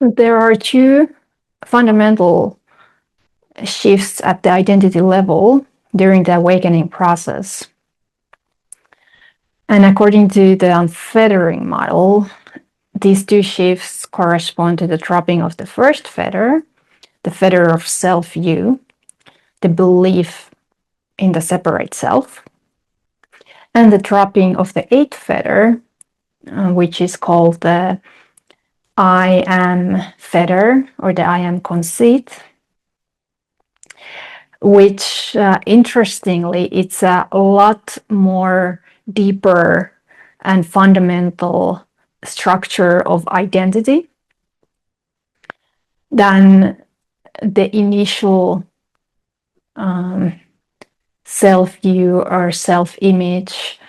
There are two fundamental shifts at the identity level during the awakening process. And according to the Unfettering model, these two shifts correspond to the dropping of the first fetter, the fetter of self-view, the belief in the separate self, and the dropping of the 8th fetter, which is called the I am fetter, or the I am conceit, which interestingly, it's a lot more deeper and fundamental structure of identity than the initial self-view or self-image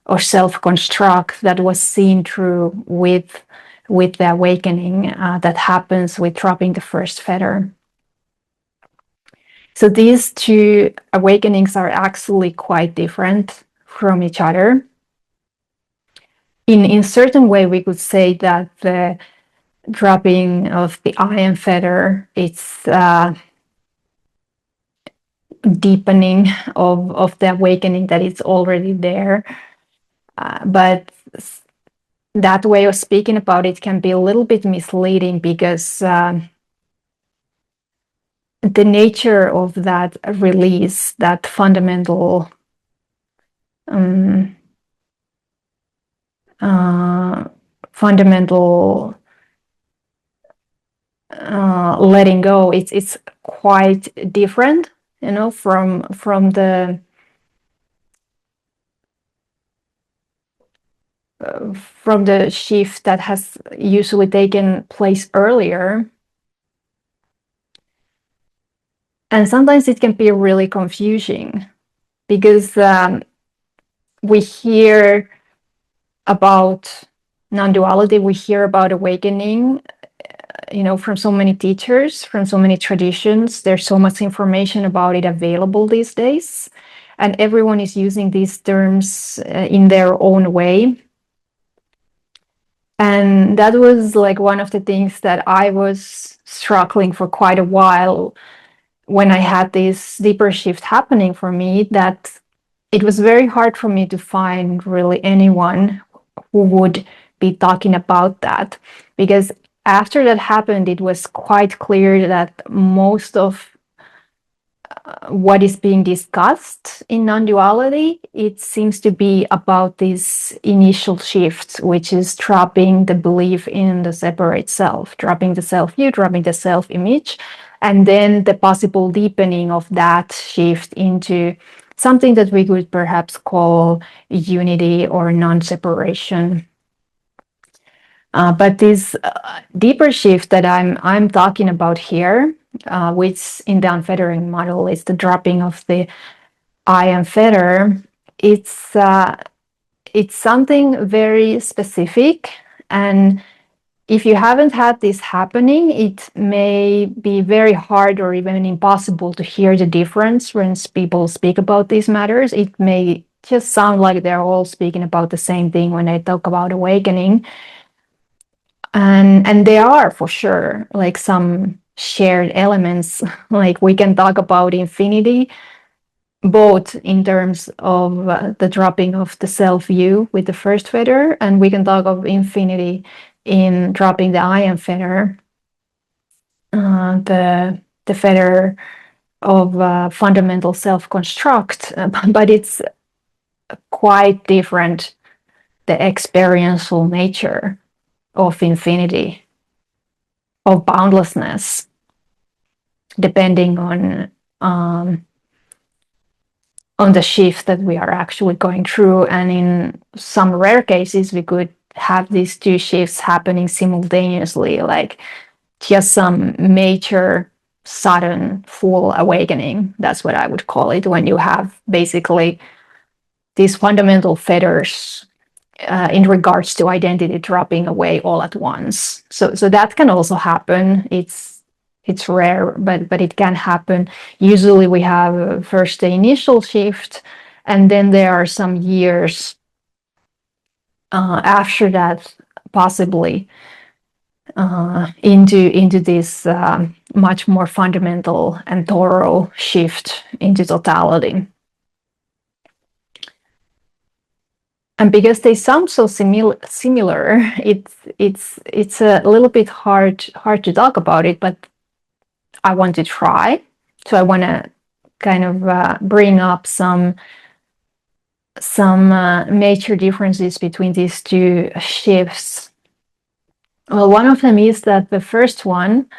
or self-construct that was seen through with the awakening that happens with dropping the first fetter. So these two awakenings are actually quite different from each other. In certain way, we could say that the dropping of the I am fetter, it's deepening of the awakening that is already there. But that way of speaking about it can be a little bit misleading because the nature of that release, that fundamental letting go, it's quite different, you know, from the shift that has usually taken place earlier. And sometimes it can be really confusing because we hear about non-duality, we hear about awakening, you know, from so many teachers, from so many traditions. There's so much information about it available these days, and everyone is using these terms in their own way. And that was like one of the things that I was struggling for quite a while when I had this deeper shift happening for me, that it was very hard for me to find really anyone who would be talking about that. Because after that happened, it was quite clear that most of what is being discussed in non-duality, it seems to be about this initial shift, which is dropping the belief in the separate self, dropping the self-view, dropping the self-image, and then the possible deepening of that shift into something that we could perhaps call unity or non-separation. But this deeper shift that I'm talking about here, which in the Unfettering model is the dropping of the I am fetter, it's something very specific. And if you haven't had this happening, it may be very hard or even impossible to hear the difference when people speak about these matters. It may just sound like they're all speaking about the same thing when they talk about awakening. And they are for sure like some shared elements. Like we can talk about infinity, both in terms of the dropping of the self-view with the first fetter, and we can talk of infinity in dropping the I am fetter, the fetter of fundamental self-construct, but it's quite different, the experiential nature of infinity, of boundlessness, depending on the shift that we are actually going through. And in some rare cases, we could have these two shifts happening simultaneously, like just some major, sudden, full awakening. That's what I would call it, when you have basically these fundamental fetters in regards to identity dropping away all at once. So that can also happen. It's rare, but it can happen. Usually we have first the initial shift, and then there are some years after that, possibly, into this much more fundamental and thorough shift into totality. And because they sound so similar, it's a little bit hard to talk about it, but I want to try. So I want to kind of bring up some major differences between these two shifts. Well, one of them is that the first one,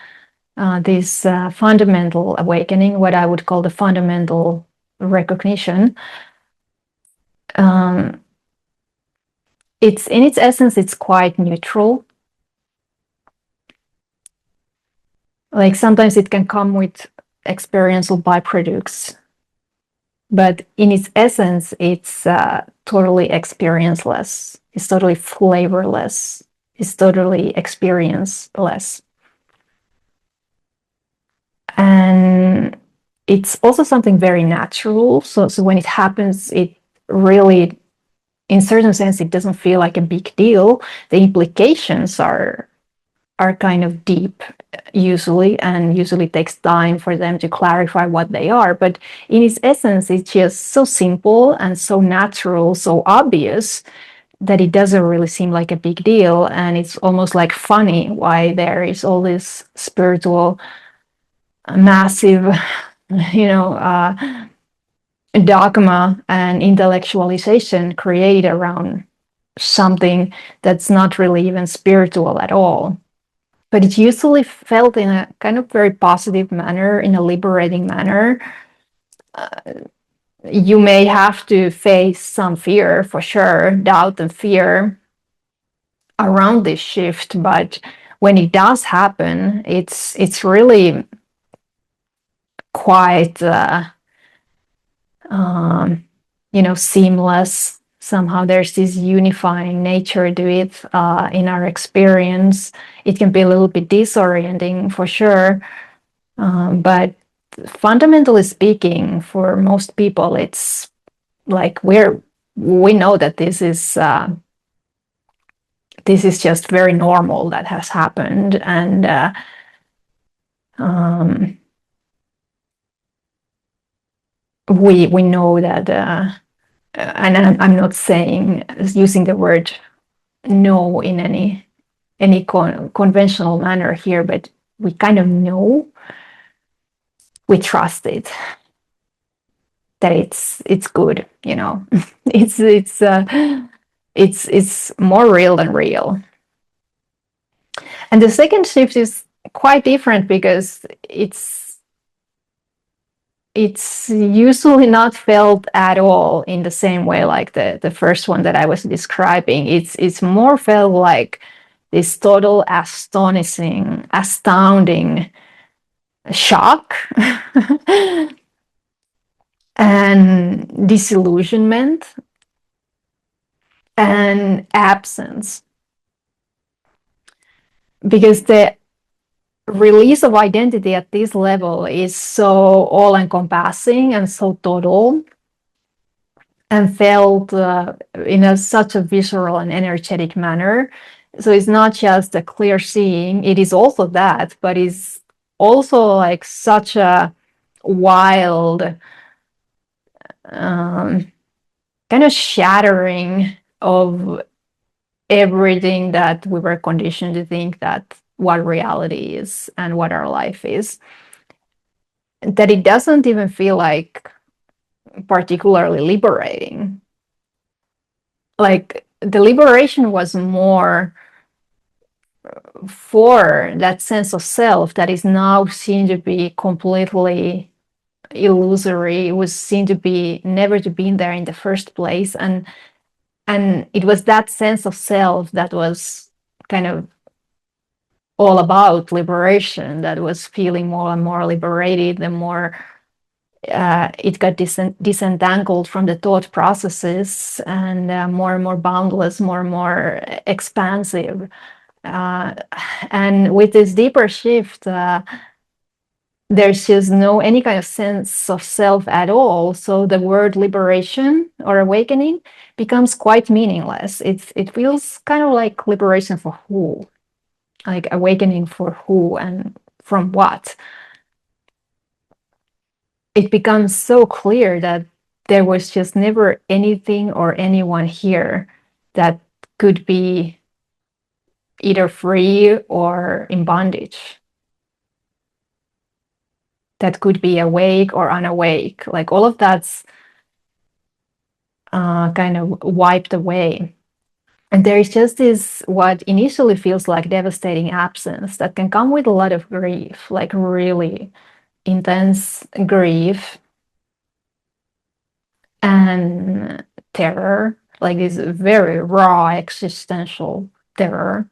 this fundamental awakening, what I would call the fundamental recognition, it's in its essence, it's quite neutral. Like sometimes it can come with experiential byproducts, but in its essence, it's totally experienceless. It's totally flavorless. It's totally experienceless. And it's also something very natural. So when it happens, it really, in certain sense, it doesn't feel like a big deal. The implications are kind of deep usually, and usually takes time for them to clarify what they are. But in its essence, it's just so simple and so natural, so obvious, that it doesn't really seem like a big deal. And it's almost like funny why there is all this spiritual, massive, dogma and intellectualization created around something that's not really even spiritual at all. But it's usually felt in a kind of very positive manner, in a liberating manner. You may have to face some fear, for sure, doubt and fear around this shift, but when it does happen, it's really quite seamless. Somehow there's this unifying nature to it in our experience. It can be a little bit disorienting, for sure, but fundamentally speaking, for most people, it's like we know that this is just very normal that has happened, and we know that, and I'm not saying using the word "no" in any conventional manner here, but we kind of know, we trust it, that it's good, it's more real than real. And the second shift is quite different because it's usually not felt at all in the same way like the first one that I was describing. It's more felt like this total astounding shock and disillusionment and absence, because the release of identity at this level is so all-encompassing and so total, and felt in such a visceral and energetic manner. So it's not just a clear seeing, it is also that, but it's also like such a wild kind of shattering of everything that we were conditioned to think that what reality is and what our life is, that it doesn't even feel like particularly liberating. Like the liberation was more for that sense of self that is now seen to be completely illusory. It was seen to be never to be there in the first place, and it was that sense of self that was kind of all about liberation, that was feeling more and more liberated the more it got disentangled from the thought processes, and more boundless, more and more expansive. And with this deeper shift, there's just no any kind of sense of self at all. So the word liberation or awakening becomes quite meaningless. It feels kind of like liberation for who? like awakening for who and from what, it becomes so clear that there was just never anything or anyone here that could be either free or in bondage, that could be awake or unawake. Like all of that's kind of wiped away. And there is just this, what initially feels like devastating absence that can come with a lot of grief, like really intense grief and terror, like this very raw existential terror.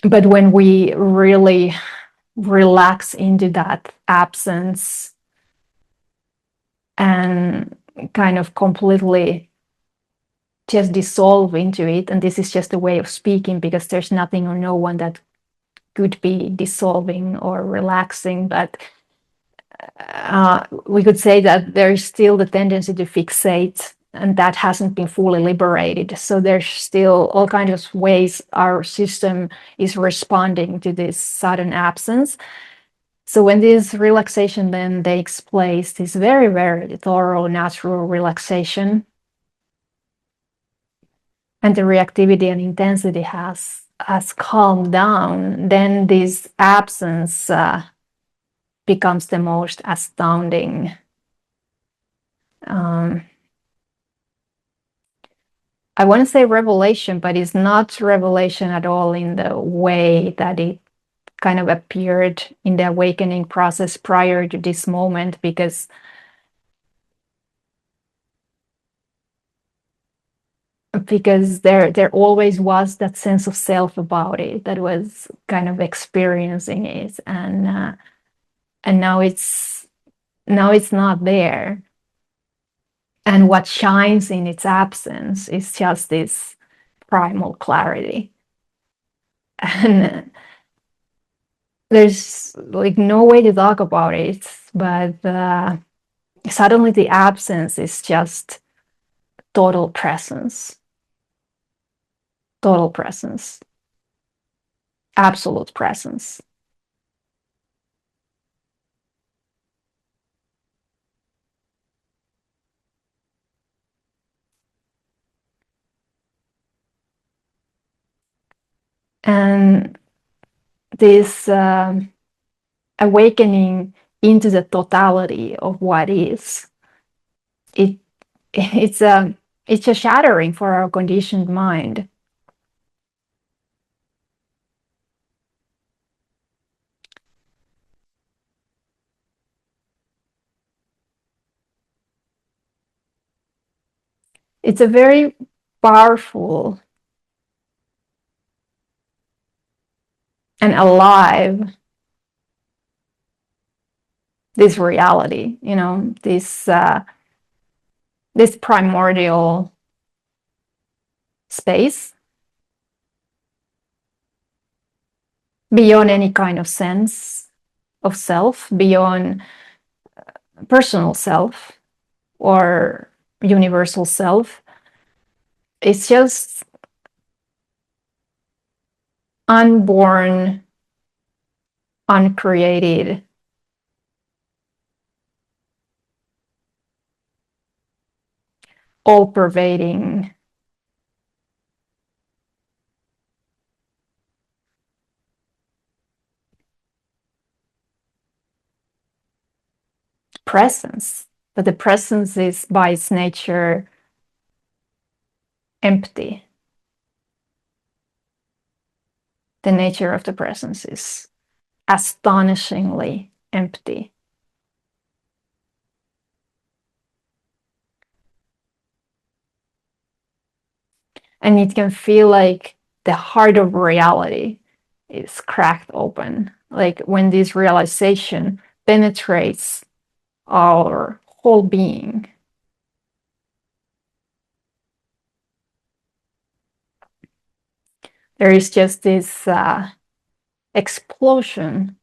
But when we really relax into that absence and kind of completely just dissolve into it, and this is just a way of speaking because there's nothing or no one that could be dissolving or relaxing, but we could say that there is still the tendency to fixate, and that hasn't been fully liberated. So there's still all kinds of ways our system is responding to this sudden absence. So when this relaxation then takes place, this very, very thorough, natural relaxation, and the reactivity and intensity has calmed down, then this absence becomes the most astounding. I want to say revelation, but it's not revelation at all in the way that it kind of appeared in the awakening process prior to this moment, because there always was that sense of self about it that was kind of experiencing it, and now it's not there. And what shines in its absence is just this primal clarity. And there's like no way to talk about it, but suddenly the absence is just total presence, absolute presence. And this awakening into the totality of what is, it's a shattering for our conditioned mind. It's a very powerful and alive, this reality, this primordial space beyond any kind of sense of self, beyond personal self or universal self. It's just unborn, uncreated, all-pervading presence. But the presence is by its nature empty. The nature of the presence is astonishingly empty. And it can feel like the heart of reality is cracked open. Like when this realization penetrates our whole being. There is just this explosion.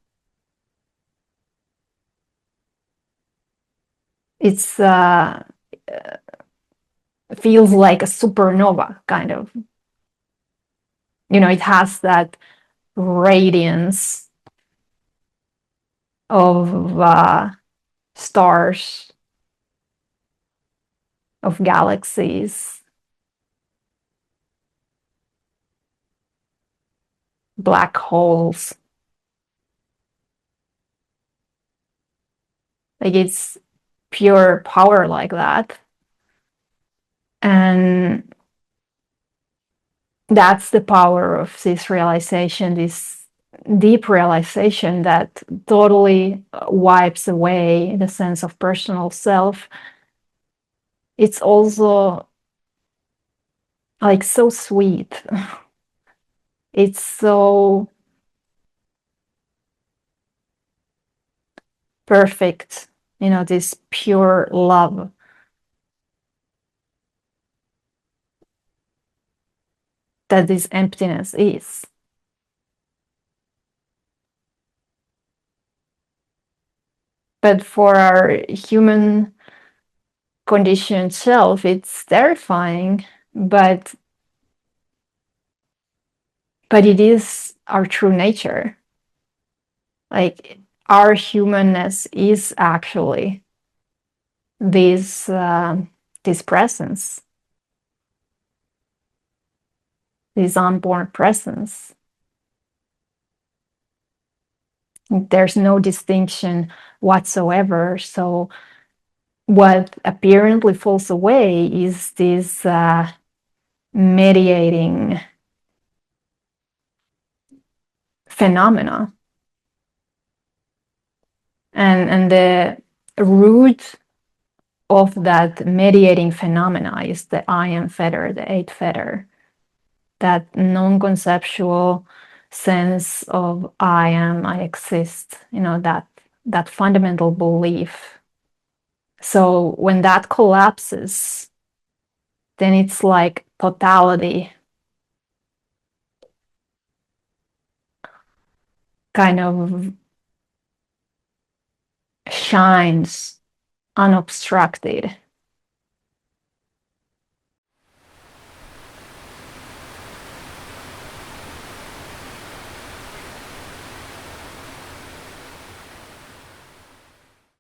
It's feels like a supernova, kind of. it has that radiance of stars, of galaxies, black holes. Like, it's pure power like that. And that's the power of this realization, this deep realization that totally wipes away the sense of personal self. It's also like so sweet. It's so perfect, this pure love. That this emptiness is. But for our human conditioned self, it's terrifying, but it is our true nature. Like, our humanness is actually this presence, this unborn presence. There's no distinction whatsoever. So what apparently falls away is this mediating phenomena. And the root of that mediating phenomena is the I am fetter, the 8th fetter, that non-conceptual sense of I am, I exist, that fundamental belief. So when that collapses, then it's like totality kind of shines unobstructed.